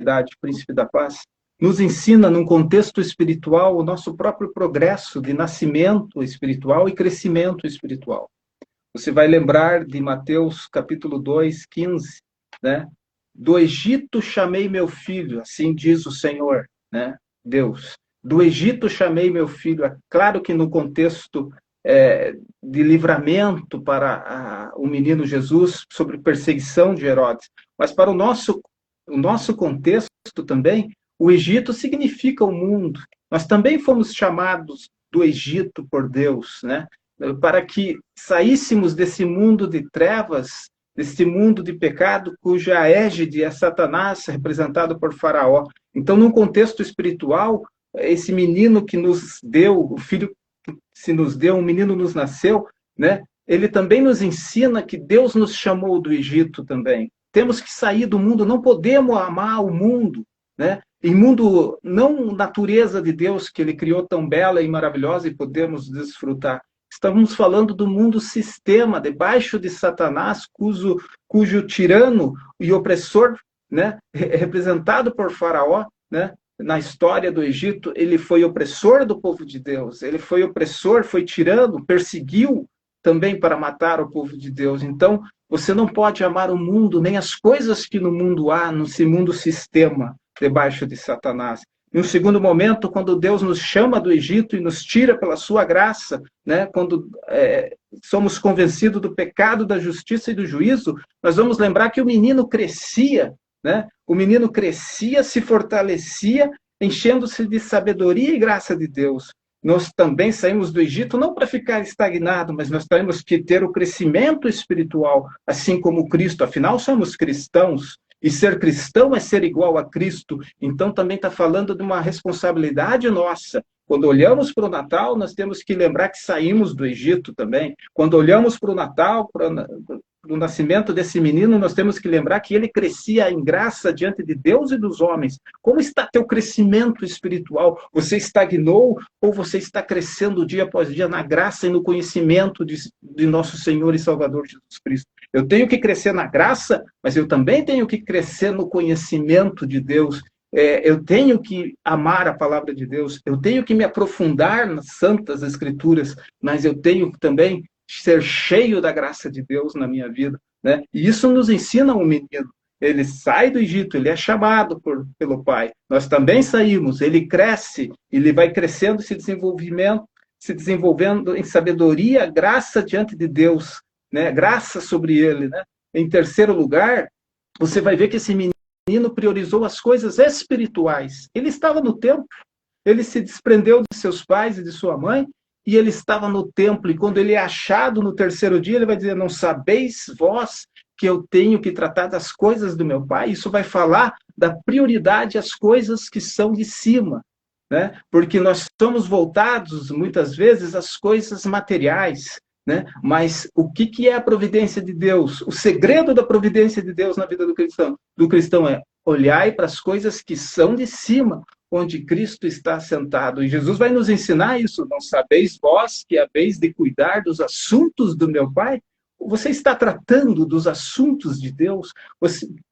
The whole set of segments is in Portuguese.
prosperidade, príncipe da paz, nos ensina, num contexto espiritual, o nosso próprio progresso de nascimento espiritual e crescimento espiritual. Você vai lembrar de Mateus capítulo 2, 15, né? Do Egito chamei meu filho, assim diz o Senhor, né? Deus. Do Egito chamei meu filho. É claro que no contexto de livramento para o menino Jesus sobre perseguição de Herodes, mas para o nosso contexto também, o Egito significa o mundo. Nós também fomos chamados do Egito por Deus, né? Para que saíssemos desse mundo de trevas, desse mundo de pecado, cuja égide é Satanás, representado por Faraó. Então, num contexto espiritual, esse menino que nos deu, o filho que se nos deu, um menino nos nasceu, né? Ele também nos ensina que Deus nos chamou do Egito também. Temos que sair do mundo, não podemos amar o mundo, né? Em mundo, não natureza de Deus, que ele criou tão bela e maravilhosa e podemos desfrutar. Estamos falando do mundo sistema, debaixo de Satanás, cujo tirano e opressor, né, representado por Faraó, né, na história do Egito, ele foi opressor do povo de Deus, ele foi opressor, foi tirano, perseguiu também para matar o povo de Deus. Então, você não pode amar o mundo, nem as coisas que no mundo há, nesse mundo sistema, debaixo de Satanás. Em um segundo momento, quando Deus nos chama do Egito e nos tira pela sua graça, né, quando somos convencidos do pecado, da justiça e do juízo, nós vamos lembrar que o menino crescia, né? O menino crescia, se fortalecia, enchendo-se de sabedoria e graça de Deus. Nós também saímos do Egito não para ficar estagnado, mas nós temos que ter o crescimento espiritual, assim como Cristo. Afinal, somos cristãos. E ser cristão é ser igual a Cristo. Então, também está falando de uma responsabilidade nossa. Quando olhamos para o Natal, nós temos que lembrar que saímos do Egito também. Quando olhamos para o Natal, para o nascimento desse menino, nós temos que lembrar que ele crescia em graça diante de Deus e dos homens. Como está teu crescimento espiritual? Você estagnou ou você está crescendo dia após dia na graça e no conhecimento de nosso Senhor e Salvador Jesus Cristo? Eu tenho que crescer na graça, mas eu também tenho que crescer no conhecimento de Deus. Eu tenho que amar a palavra de Deus, eu tenho que me aprofundar nas santas escrituras, mas eu tenho que também ser cheio da graça de Deus na minha vida, né? E isso nos ensina um menino. Ele sai do Egito, ele é chamado pelo Pai. Nós também saímos, ele cresce, ele vai crescendo, se desenvolvendo em sabedoria, graça diante de Deus, né? Graça sobre ele, né? Em terceiro lugar, você vai ver que esse menino priorizou as coisas espirituais. Ele estava no templo, ele se desprendeu de seus pais e de sua mãe, e ele estava no templo, e quando ele é achado no terceiro dia, ele vai dizer, não sabeis vós que eu tenho que tratar das coisas do meu pai? Isso vai falar da prioridade às coisas que são de cima, né? Porque nós somos voltados, muitas vezes, às coisas materiais, né? Mas o que é a providência de Deus? O segredo da providência de Deus na vida do cristão é olhai para as coisas que são de cima, onde Cristo está sentado. E Jesus vai nos ensinar isso. Não sabeis vós que haveis de cuidar dos assuntos do meu Pai? Você está tratando dos assuntos de Deus?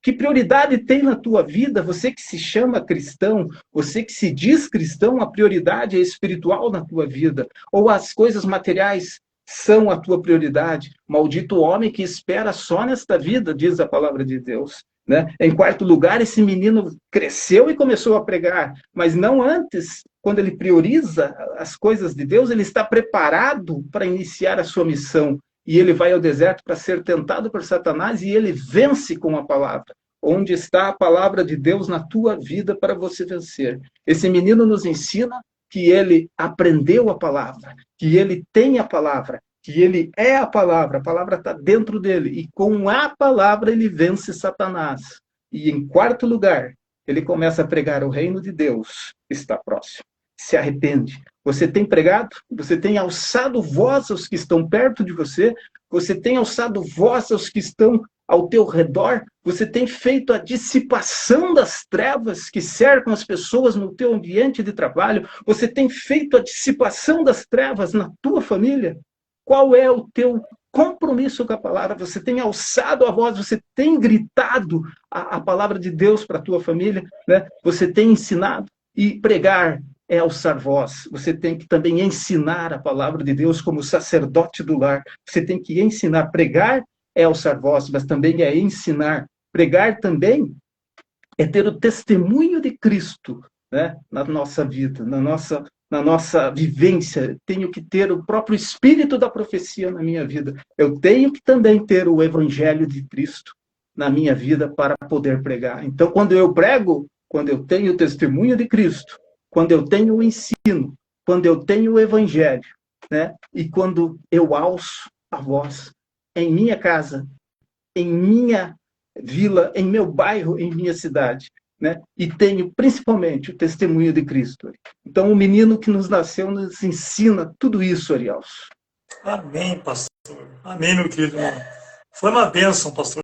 Que prioridade tem na tua vida? Você que se chama cristão, você que se diz cristão, a prioridade é espiritual na tua vida? Ou as coisas materiais são a tua prioridade? Maldito o homem que espera só nesta vida, diz a palavra de Deus, né? Em quarto lugar, esse menino cresceu e começou a pregar, mas não antes. Quando ele prioriza as coisas de Deus, ele está preparado para iniciar a sua missão. E ele vai ao deserto para ser tentado por Satanás e ele vence com a palavra. Onde está a palavra de Deus na tua vida para você vencer? Esse menino nos ensina que ele aprendeu a palavra, que ele tem a palavra, que ele é a palavra está dentro dele, e com a palavra ele vence Satanás. E em quarto lugar, ele começa a pregar o reino de Deus está próximo. Se arrepende. Você tem pregado? Você tem alçado voz aos que estão perto de você? Você tem alçado voz aos que estão ao teu redor? Você tem feito a dissipação das trevas que cercam as pessoas no teu ambiente de trabalho? Você tem feito a dissipação das trevas na tua família? Qual é o teu compromisso com a palavra, você tem alçado a voz, você tem gritado a palavra de Deus para a tua família, né? Você tem ensinado. E pregar é alçar voz. Você tem que também ensinar a palavra de Deus como sacerdote do lar. Você tem que ensinar. Pregar é alçar voz, mas também é ensinar. Pregar também é ter o testemunho de Cristo, né, na nossa vida, na nossa vivência. Tenho que ter o próprio espírito da profecia na minha vida. Eu tenho que também ter o evangelho de Cristo na minha vida para poder pregar. Então, quando eu prego, quando eu tenho o testemunho de Cristo, quando eu tenho o ensino, quando eu tenho o evangelho, né, e quando eu alço a voz em minha casa, em minha vila, em meu bairro, em minha cidade, né? E tenho principalmente o testemunho de Cristo. Então, o menino que nos nasceu nos ensina tudo isso, Arielso. Amém, pastor. Amém, meu querido irmão. Foi uma bênção, pastor.